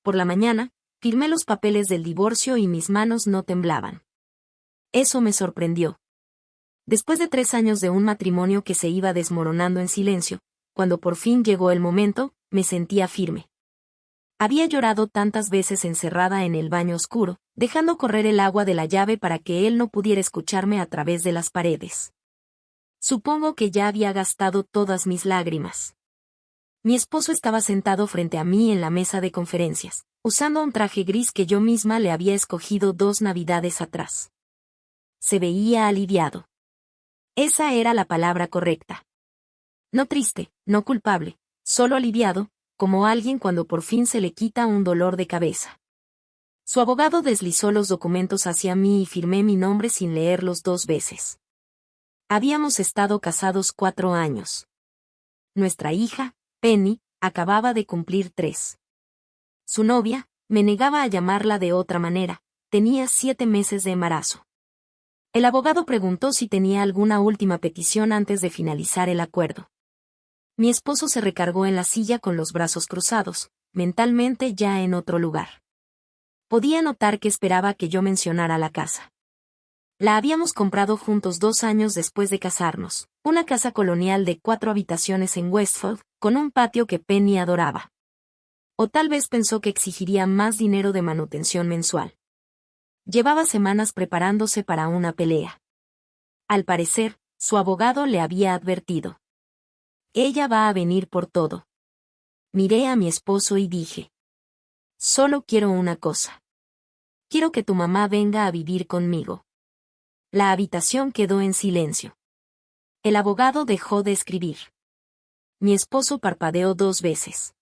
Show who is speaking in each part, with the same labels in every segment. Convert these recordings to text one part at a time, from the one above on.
Speaker 1: Por la mañana, firmé los papeles del divorcio y mis manos no temblaban. Eso me sorprendió. Después de 3 años de un matrimonio que se iba desmoronando en silencio, cuando por fin llegó el momento, me sentía firme. Había llorado tantas veces encerrada en el baño oscuro, dejando correr el agua de la llave para que él no pudiera escucharme a través de las paredes. Supongo que ya había gastado todas mis lágrimas. Mi esposo estaba sentado frente a mí en la mesa de conferencias, usando un traje gris que yo misma le había escogido 2 navidades atrás. Se veía aliviado. Esa era la palabra correcta. No triste, no culpable, solo aliviado, como alguien cuando por fin se le quita un dolor de cabeza. Su abogado deslizó los documentos hacia mí y firmé mi nombre sin leerlos 2 veces. Habíamos estado casados 4 años. Nuestra hija, Penny, acababa de cumplir 3. Su novia, me negaba a llamarla de otra manera, tenía 7 meses de embarazo. El abogado preguntó si tenía alguna última petición antes de finalizar el acuerdo. Mi esposo se recargó en la silla con los brazos cruzados, mentalmente ya en otro lugar. Podía notar que esperaba que yo mencionara la casa. La habíamos comprado juntos 2 años después de casarnos, una casa colonial de 4 habitaciones en Westfield, con un patio que Penny adoraba. O tal vez pensó que exigiría más dinero de manutención mensual. Llevaba semanas preparándose para una pelea. Al parecer, su abogado le había advertido. Ella va a venir por todo. Miré a mi esposo y dije. Solo quiero una cosa. Quiero que tu mamá venga a vivir conmigo. La habitación quedó en silencio. El abogado dejó de escribir. Mi esposo parpadeó 2 veces.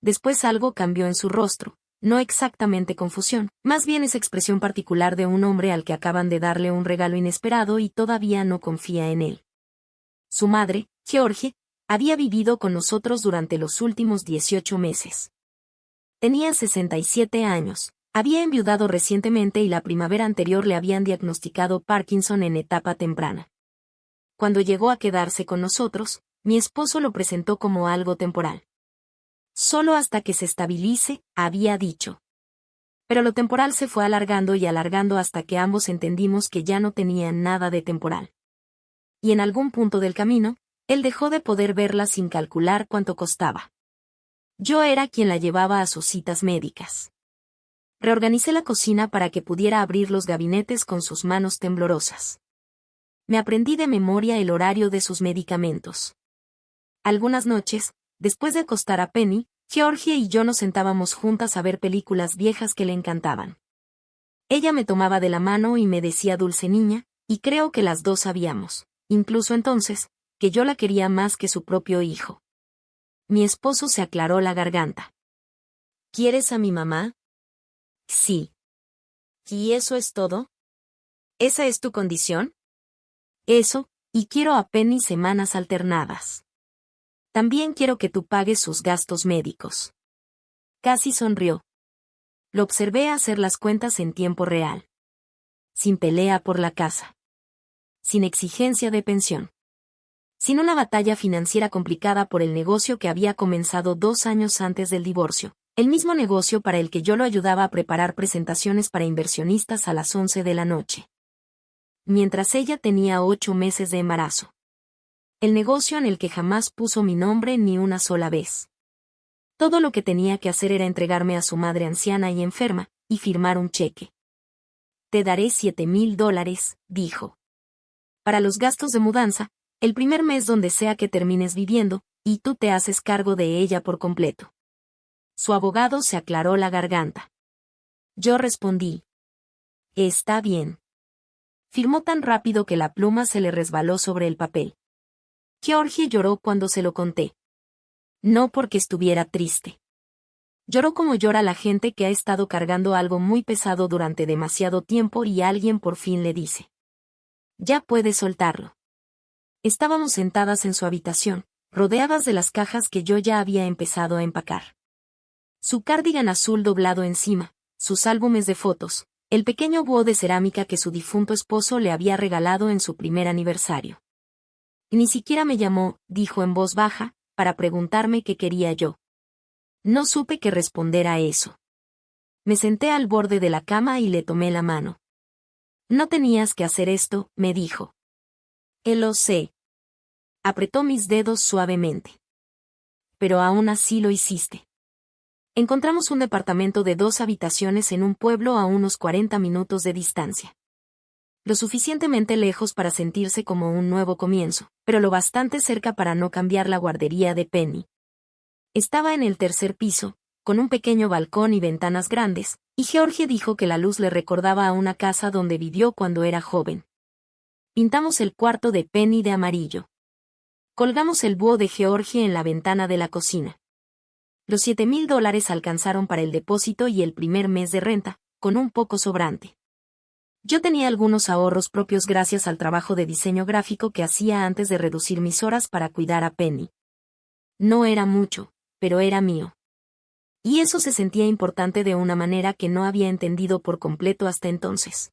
Speaker 1: Después algo cambió en su rostro, no exactamente confusión, más bien esa expresión particular de un hombre al que acaban de darle un regalo inesperado y todavía no confía en él. Su madre, Georgie, había vivido con nosotros durante los últimos 18 meses. Tenía 67 años, había enviudado recientemente y la primavera anterior le habían diagnosticado Parkinson en etapa temprana. Cuando llegó a quedarse con nosotros, mi esposo lo presentó como algo temporal. Solo hasta que se estabilice, había dicho. Pero lo temporal se fue alargando y alargando hasta que ambos entendimos que ya no tenía nada de temporal. Y en algún punto del camino, él dejó de poder verla sin calcular cuánto costaba. Yo era quien la llevaba a sus citas médicas. Reorganicé la cocina para que pudiera abrir los gabinetes con sus manos temblorosas. Me aprendí de memoria el horario de sus medicamentos. Algunas noches, después de acostar a Penny, Georgie y yo nos sentábamos juntas a ver películas viejas que le encantaban. Ella me tomaba de la mano y me decía dulce niña, y creo que las 2 sabíamos, incluso entonces, que yo la quería más que su propio hijo. Mi esposo se aclaró la garganta. ¿Quieres a mi mamá? Sí. ¿Y eso es todo? ¿Esa es tu condición? Eso, y quiero a Penny semanas alternadas. También quiero que tú pagues sus gastos médicos. Casi sonrió. Lo observé hacer las cuentas en tiempo real. Sin pelea por la casa. Sin exigencia de pensión. Sin una batalla financiera complicada por el negocio que había comenzado 2 años antes del divorcio, el mismo negocio para el que yo lo ayudaba a preparar presentaciones para inversionistas a las 11 de la noche. Mientras ella tenía 8 meses de embarazo. El negocio en el que jamás puso mi nombre ni una sola vez. Todo lo que tenía que hacer era entregarme a su madre anciana y enferma, y firmar un cheque. Te daré $7,000, dijo. Para los gastos de mudanza, el primer mes donde sea que termines viviendo, y tú te haces cargo de ella por completo. Su abogado se aclaró la garganta. Yo respondí. Está bien. Firmó tan rápido que la pluma se le resbaló sobre el papel. Georgie lloró cuando se lo conté. No porque estuviera triste. Lloró como llora la gente que ha estado cargando algo muy pesado durante demasiado tiempo y alguien por fin le dice. Ya puedes soltarlo. Estábamos sentadas en su habitación, rodeadas de las cajas que yo ya había empezado a empacar. Su cardigan azul doblado encima, sus álbumes de fotos, el pequeño búho de cerámica que su difunto esposo le había regalado en su primer aniversario. Ni siquiera me llamó, dijo en voz baja, para preguntarme qué quería yo. No supe qué responder a eso. Me senté al borde de la cama y le tomé la mano. No tenías que hacer esto, me dijo. Lo sé. Apretó mis dedos suavemente. Pero aún así lo hiciste. Encontramos un departamento de 2 habitaciones en un pueblo a unos 40 minutos de distancia. Lo suficientemente lejos para sentirse como un nuevo comienzo, pero lo bastante cerca para no cambiar la guardería de Penny. Estaba en el 3er piso, con un pequeño balcón y ventanas grandes, y George dijo que la luz le recordaba a una casa donde vivió cuando era joven. Pintamos el cuarto de Penny de amarillo. Colgamos el búho de George en la ventana de la cocina. Los $7,000 alcanzaron para el depósito y el primer mes de renta, con un poco sobrante. Yo tenía algunos ahorros propios gracias al trabajo de diseño gráfico que hacía antes de reducir mis horas para cuidar a Penny. No era mucho, pero era mío. Y eso se sentía importante de una manera que no había entendido por completo hasta entonces.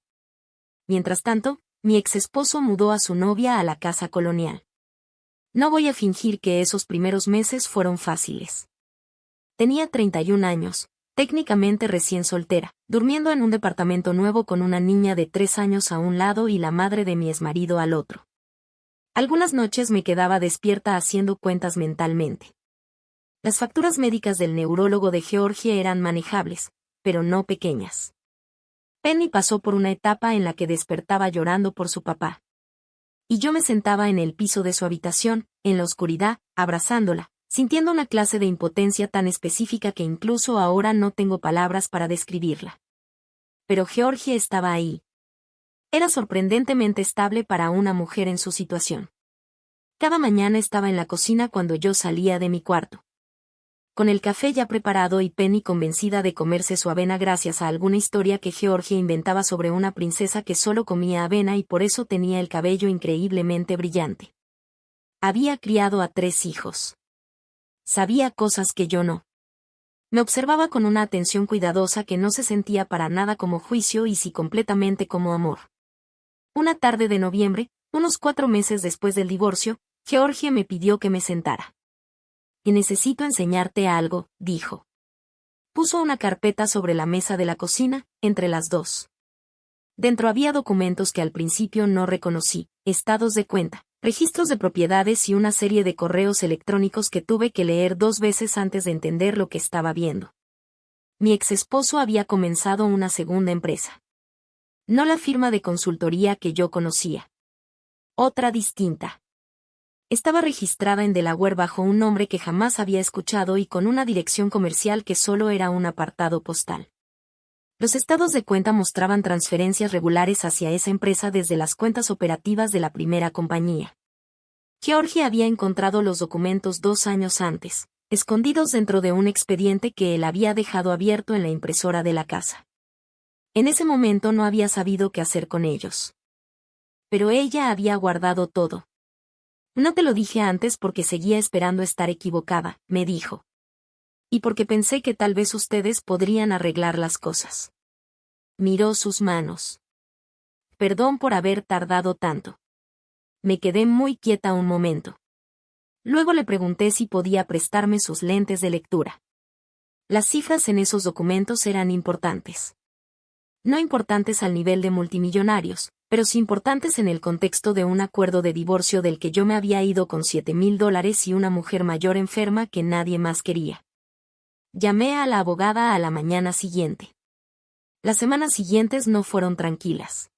Speaker 1: Mientras tanto, mi exesposo mudó a su novia a la casa colonial. No voy a fingir que esos primeros meses fueron fáciles. Tenía 31 años, técnicamente recién soltera, durmiendo en un departamento nuevo con una niña de 3 años a un lado y la madre de mi exmarido al otro. Algunas noches me quedaba despierta haciendo cuentas mentalmente. Las facturas médicas del neurólogo de George eran manejables, pero no pequeñas. Penny pasó por una etapa en la que despertaba llorando por su papá. Y yo me sentaba en el piso de su habitación, en la oscuridad, abrazándola, sintiendo una clase de impotencia tan específica que incluso ahora no tengo palabras para describirla. Pero George estaba ahí. Era sorprendentemente estable para una mujer en su situación. Cada mañana estaba en la cocina cuando yo salía de mi cuarto. Con el café ya preparado y Penny convencida de comerse su avena gracias a alguna historia que George inventaba sobre una princesa que solo comía avena y por eso tenía el cabello increíblemente brillante. Había criado a 3 hijos. Sabía cosas que yo no. Me observaba con una atención cuidadosa que no se sentía para nada como juicio y sí completamente como amor. Una tarde de noviembre, unos 4 meses después del divorcio, George me pidió que me sentara. Y necesito enseñarte algo, dijo. Puso una carpeta sobre la mesa de la cocina, entre las dos. Dentro había documentos que al principio no reconocí, estados de cuenta, registros de propiedades y una serie de correos electrónicos que tuve que leer 2 veces antes de entender lo que estaba viendo. Mi exesposo había comenzado una segunda empresa. No la firma de consultoría que yo conocía. Otra distinta. Estaba registrada en Delaware bajo un nombre que jamás había escuchado y con una dirección comercial que solo era un apartado postal. Los estados de cuenta mostraban transferencias regulares hacia esa empresa desde las cuentas operativas de la primera compañía. George había encontrado los documentos 2 años antes, escondidos dentro de un expediente que él había dejado abierto en la impresora de la casa. En ese momento no había sabido qué hacer con ellos. Pero ella había guardado todo. No te lo dije antes porque seguía esperando estar equivocada, me dijo. Y porque pensé que tal vez ustedes podrían arreglar las cosas. Miró sus manos. Perdón por haber tardado tanto. Me quedé muy quieta un momento. Luego le pregunté si podía prestarme sus lentes de lectura. Las cifras en esos documentos eran importantes. No importantes al nivel de multimillonarios, pero sí importantes en el contexto de un acuerdo de divorcio del que yo me había ido con $7,000 y una mujer mayor enferma que nadie más quería. Llamé a la abogada a la mañana siguiente. Las semanas siguientes no fueron tranquilas.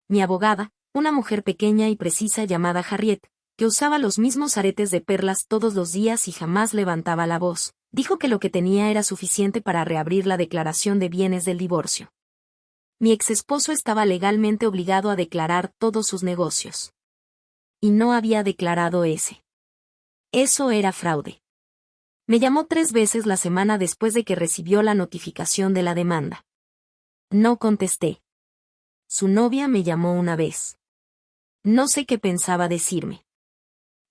Speaker 1: Mi abogada, una mujer pequeña y precisa llamada Harriet, que usaba los mismos aretes de perlas todos los días y jamás levantaba la voz, dijo que lo que tenía era suficiente para reabrir la declaración de bienes del divorcio. Mi exesposo estaba legalmente obligado a declarar todos sus negocios. Y no había declarado ese. Eso era fraude. Me llamó 3 veces la semana después de que recibió la notificación de la demanda. No contesté. Su novia me llamó una vez. No sé qué pensaba decirme.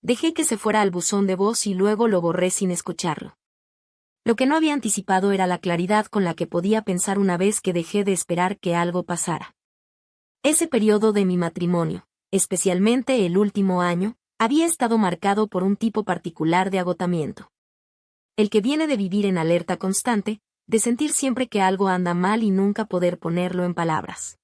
Speaker 1: Dejé que se fuera al buzón de voz y luego lo borré sin escucharlo. Lo que no había anticipado era la claridad con la que podía pensar una vez que dejé de esperar que algo pasara. Ese periodo de mi matrimonio, especialmente el último año, había estado marcado por un tipo particular de agotamiento. El que viene de vivir en alerta constante, de sentir siempre que algo anda mal y nunca poder ponerlo en palabras.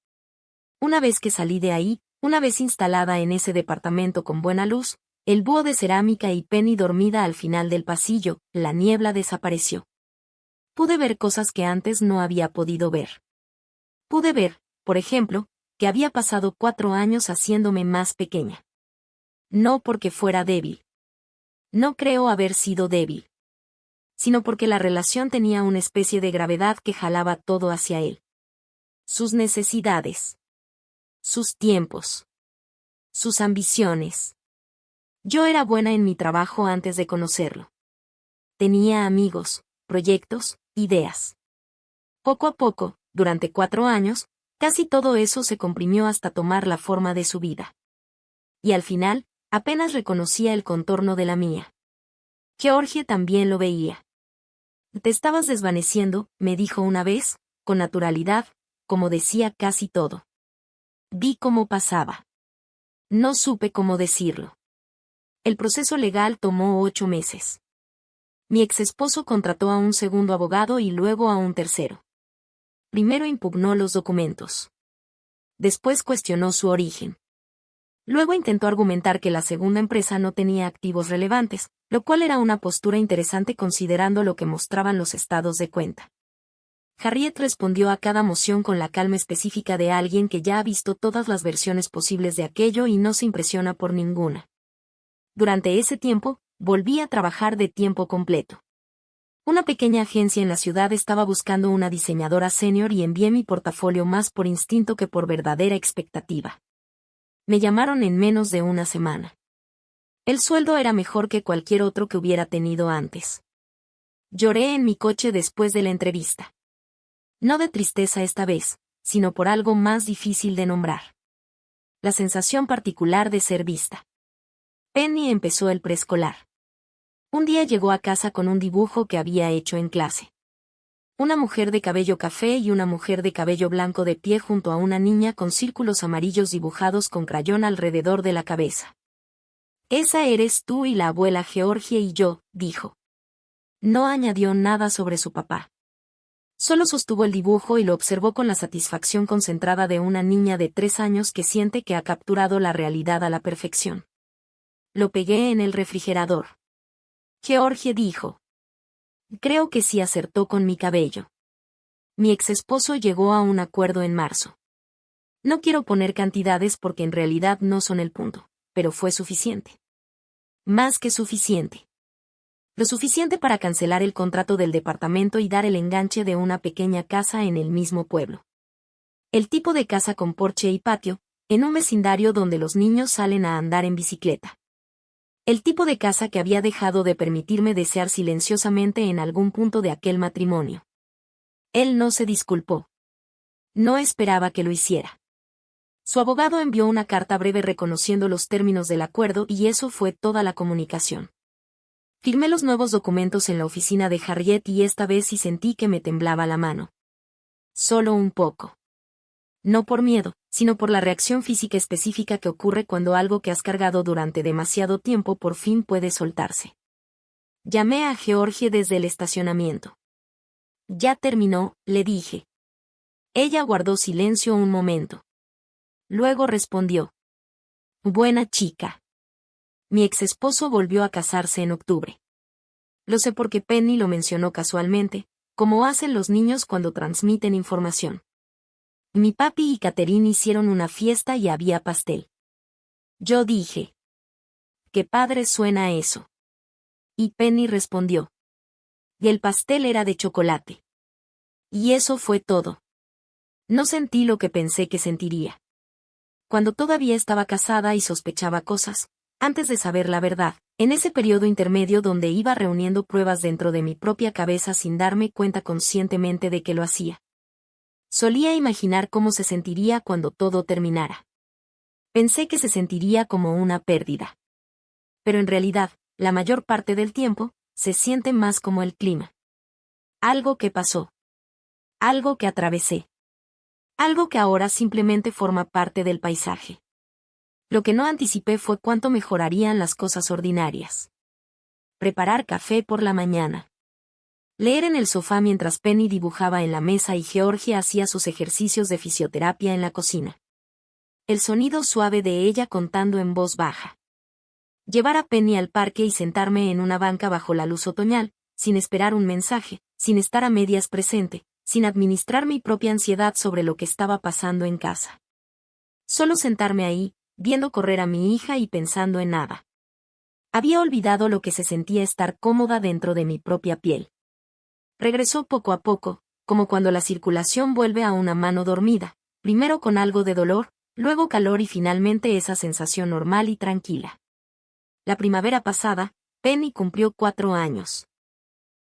Speaker 1: Una vez que salí de ahí, una vez instalada en ese departamento con buena luz, el búho de cerámica y Penny dormida al final del pasillo, la niebla desapareció. Pude ver cosas que antes no había podido ver. Pude ver, por ejemplo, que había pasado 4 años haciéndome más pequeña. No porque fuera débil. No creo haber sido débil. Sino porque la relación tenía una especie de gravedad que jalaba todo hacia él. Sus necesidades. Sus tiempos. Sus ambiciones. Yo era buena en mi trabajo antes de conocerlo. Tenía amigos, proyectos, ideas. Poco a poco, durante 4 años, casi todo eso se comprimió hasta tomar la forma de su vida. Y al final, apenas reconocía el contorno de la mía. Georgie también lo veía. Te estabas desvaneciendo, me dijo una vez, con naturalidad, como decía casi todo. Vi cómo pasaba. No supe cómo decirlo. El proceso legal tomó 8 meses. Mi exesposo contrató a un segundo abogado y luego a un tercero. Primero impugnó los documentos. Después cuestionó su origen. Luego intentó argumentar que la segunda empresa no tenía activos relevantes, lo cual era una postura interesante considerando lo que mostraban los estados de cuenta. Harriet respondió a cada moción con la calma específica de alguien que ya ha visto todas las versiones posibles de aquello y no se impresiona por ninguna. Durante ese tiempo, volví a trabajar de tiempo completo. Una pequeña agencia en la ciudad estaba buscando una diseñadora senior y envié mi portafolio más por instinto que por verdadera expectativa. Me llamaron en menos de una semana. El sueldo era mejor que cualquier otro que hubiera tenido antes. Lloré en mi coche después de la entrevista. No de tristeza esta vez, sino por algo más difícil de nombrar. La sensación particular de ser vista. Penny empezó el preescolar. Un día llegó a casa con un dibujo que había hecho en clase. Una mujer de cabello café y una mujer de cabello blanco de pie junto a una niña con círculos amarillos dibujados con crayón alrededor de la cabeza. Esa eres tú y la abuela Georgie y yo, dijo. No añadió nada sobre su papá. Solo sostuvo el dibujo y lo observó con la satisfacción concentrada de una niña de 3 años que siente que ha capturado la realidad a la perfección. Lo pegué en el refrigerador. Georgie dijo. Creo que sí acertó con mi cabello. Mi exesposo llegó a un acuerdo en marzo. No quiero poner cantidades porque en realidad no son el punto, pero fue suficiente. Más que suficiente. Lo suficiente para cancelar el contrato del departamento y dar el enganche de una pequeña casa en el mismo pueblo. El tipo de casa con porche y patio, en un vecindario donde los niños salen a andar en bicicleta. El tipo de casa que había dejado de permitirme desear silenciosamente en algún punto de aquel matrimonio. Él no se disculpó. No esperaba que lo hiciera. Su abogado envió una carta breve reconociendo los términos del acuerdo y eso fue toda la comunicación. Firmé los nuevos documentos en la oficina de Harriet y esta vez sí sentí que me temblaba la mano. Solo un poco. No por miedo, sino por la reacción física específica que ocurre cuando algo que has cargado durante demasiado tiempo por fin puede soltarse. Llamé a Georgie desde el estacionamiento. Ya terminó, le dije. Ella guardó silencio un momento. Luego respondió. Buena chica. Mi exesposo volvió a casarse en octubre. Lo sé porque Penny lo mencionó casualmente, como hacen los niños cuando transmiten información. Mi papi y Catherine hicieron una fiesta y había pastel. Yo dije. Qué padre suena eso. Y Penny respondió. Y el pastel era de chocolate. Y eso fue todo. No sentí lo que pensé que sentiría. Cuando todavía estaba casada y sospechaba cosas, antes de saber la verdad, en ese periodo intermedio donde iba reuniendo pruebas dentro de mi propia cabeza sin darme cuenta conscientemente de que lo hacía. Solía imaginar cómo se sentiría cuando todo terminara. Pensé que se sentiría como una pérdida. Pero en realidad, la mayor parte del tiempo, se siente más como el clima. Algo que pasó. Algo que atravesé. Algo que ahora simplemente forma parte del paisaje. Lo que no anticipé fue cuánto mejorarían las cosas ordinarias. Preparar café por la mañana. Leer en el sofá mientras Penny dibujaba en la mesa y Georgie hacía sus ejercicios de fisioterapia en la cocina. El sonido suave de ella contando en voz baja. Llevar a Penny al parque y sentarme en una banca bajo la luz otoñal, sin esperar un mensaje, sin estar a medias presente, sin administrar mi propia ansiedad sobre lo que estaba pasando en casa. Solo sentarme ahí, viendo correr a mi hija y pensando en nada. Había olvidado lo que se sentía estar cómoda dentro de mi propia piel. Regresó poco a poco, como cuando la circulación vuelve a una mano dormida, primero con algo de dolor, luego calor y finalmente esa sensación normal y tranquila. La primavera pasada, Penny cumplió 4 años.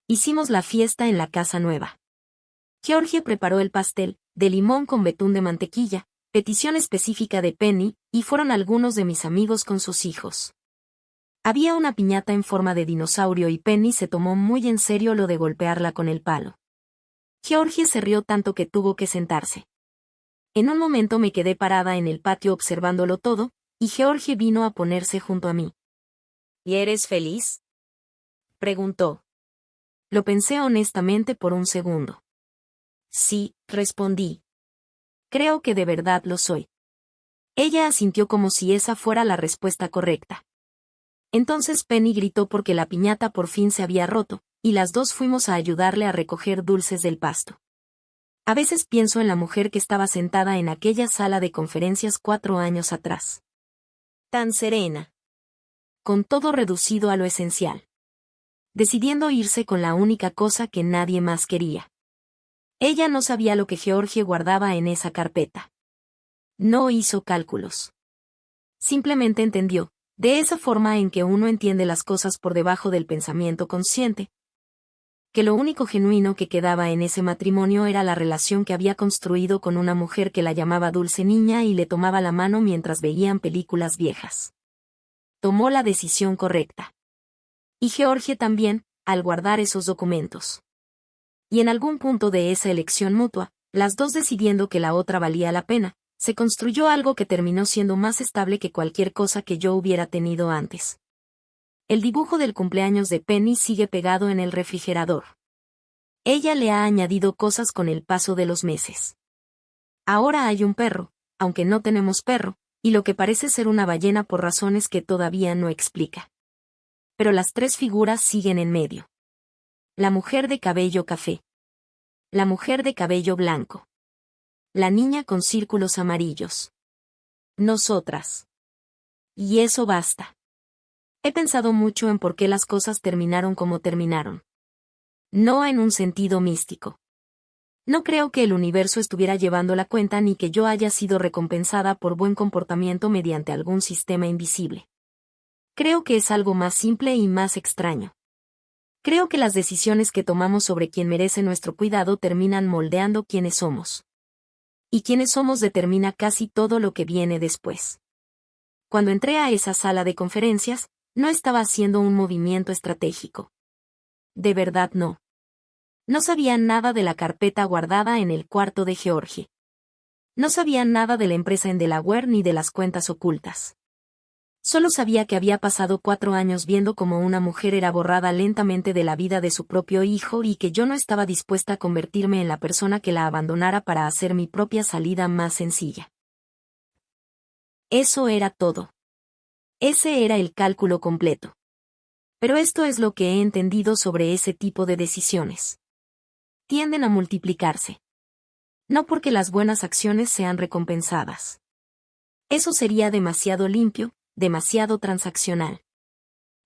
Speaker 1: Hicimos la fiesta en la casa nueva. Georgie preparó el pastel, de limón con betún de mantequilla, petición específica de Penny, y fueron algunos de mis amigos con sus hijos. Había una piñata en forma de dinosaurio y Penny se tomó muy en serio lo de golpearla con el palo. Georgie se rió tanto que tuvo que sentarse. En un momento me quedé parada en el patio observándolo todo, y Georgie vino a ponerse junto a mí. ¿Y eres feliz?, preguntó. Lo pensé honestamente por un segundo. Sí, respondí. Creo que de verdad lo soy. Ella asintió como si esa fuera la respuesta correcta. Entonces Penny gritó porque la piñata por fin se había roto, y las dos fuimos a ayudarle a recoger dulces del pasto. A veces pienso en la mujer que estaba sentada en aquella sala de conferencias 4 años atrás. Tan serena. Con todo reducido a lo esencial. Decidiendo irse con la única cosa que nadie más quería. Ella no sabía lo que Georgie guardaba en esa carpeta. No hizo cálculos. Simplemente entendió, de esa forma en que uno entiende las cosas por debajo del pensamiento consciente, que lo único genuino que quedaba en ese matrimonio era la relación que había construido con una mujer que la llamaba dulce niña y le tomaba la mano mientras veían películas viejas. Tomó la decisión correcta. Y Georgie también, al guardar esos documentos. Y en algún punto de esa elección mutua, las dos decidiendo que la otra valía la pena, se construyó algo que terminó siendo más estable que cualquier cosa que yo hubiera tenido antes. El dibujo del cumpleaños de Penny sigue pegado en el refrigerador. Ella le ha añadido cosas con el paso de los meses. Ahora hay un perro, aunque no tenemos perro, y lo que parece ser una ballena por razones que todavía no explica. Pero las 3 figuras siguen en medio. La mujer de cabello café. La mujer de cabello blanco. La niña con círculos amarillos. Nosotras. Y eso basta. He pensado mucho en por qué las cosas terminaron como terminaron. No en un sentido místico. No creo que el universo estuviera llevando la cuenta ni que yo haya sido recompensada por buen comportamiento mediante algún sistema invisible. Creo que es algo más simple y más extraño. Creo que las decisiones que tomamos sobre quien merece nuestro cuidado terminan moldeando quiénes somos. Y quiénes somos determina casi todo lo que viene después. Cuando entré a esa sala de conferencias, no estaba haciendo un movimiento estratégico. De verdad no. No sabía nada de la carpeta guardada en el cuarto de Georgie. No sabía nada de la empresa en Delaware ni de las cuentas ocultas. Solo sabía que había pasado 4 años viendo cómo una mujer era borrada lentamente de la vida de su propio hijo y que yo no estaba dispuesta a convertirme en la persona que la abandonara para hacer mi propia salida más sencilla. Eso era todo. Ese era el cálculo completo. Pero esto es lo que he entendido sobre ese tipo de decisiones. Tienden a multiplicarse. No porque las buenas acciones sean recompensadas. Eso sería demasiado limpio, demasiado transaccional.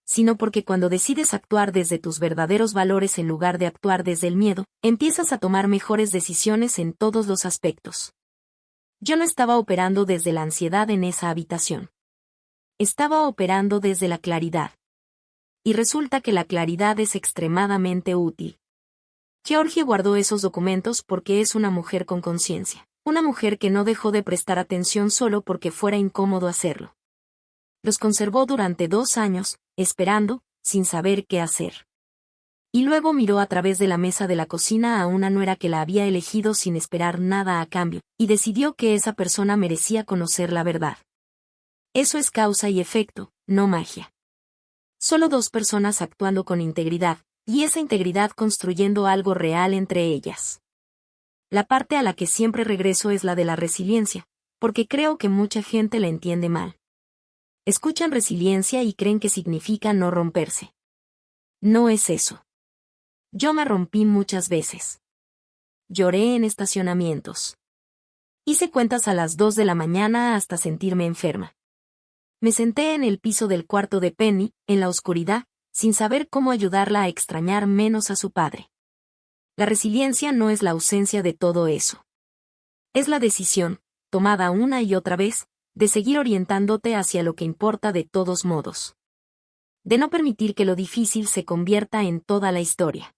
Speaker 1: Sino porque cuando decides actuar desde tus verdaderos valores en lugar de actuar desde el miedo, empiezas a tomar mejores decisiones en todos los aspectos. Yo no estaba operando desde la ansiedad en esa habitación. Estaba operando desde la claridad. Y resulta que la claridad es extremadamente útil. Georgie guardó esos documentos porque es una mujer con conciencia. Una mujer que no dejó de prestar atención solo porque fuera incómodo hacerlo. Los conservó durante 2 años, esperando, sin saber qué hacer. Y luego miró a través de la mesa de la cocina a una nuera que la había elegido sin esperar nada a cambio, y decidió que esa persona merecía conocer la verdad. Eso es causa y efecto, no magia. Solo 2 personas actuando con integridad, y esa integridad construyendo algo real entre ellas. La parte a la que siempre regreso es la de la resiliencia, porque creo que mucha gente la entiende mal. Escuchan resiliencia y creen que significa no romperse. No es eso. Yo me rompí muchas veces. Lloré en estacionamientos. Hice cuentas a las 2 de la mañana hasta sentirme enferma. Me senté en el piso del cuarto de Penny, en la oscuridad, sin saber cómo ayudarla a extrañar menos a su padre. La resiliencia no es la ausencia de todo eso. Es la decisión, tomada una y otra vez, de seguir orientándote hacia lo que importa de todos modos. De no permitir que lo difícil se convierta en toda la historia.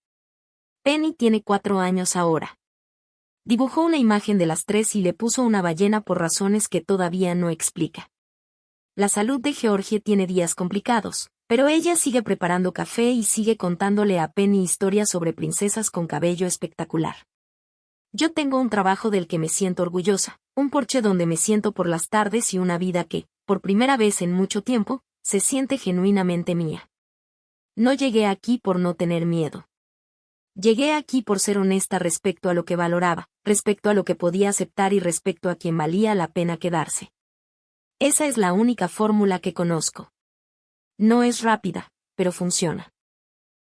Speaker 1: Penny tiene 4 años ahora. Dibujó una imagen de las 3 y le puso una ballena por razones que todavía no explica. La salud de Georgie tiene días complicados, pero ella sigue preparando café y sigue contándole a Penny historias sobre princesas con cabello espectacular. Yo tengo un trabajo del que me siento orgullosa, un porche donde me siento por las tardes y una vida que, por primera vez en mucho tiempo, se siente genuinamente mía. No llegué aquí por no tener miedo. Llegué aquí por ser honesta respecto a lo que valoraba, respecto a lo que podía aceptar y respecto a quien valía la pena quedarse. Esa es la única fórmula que conozco. No es rápida, pero funciona.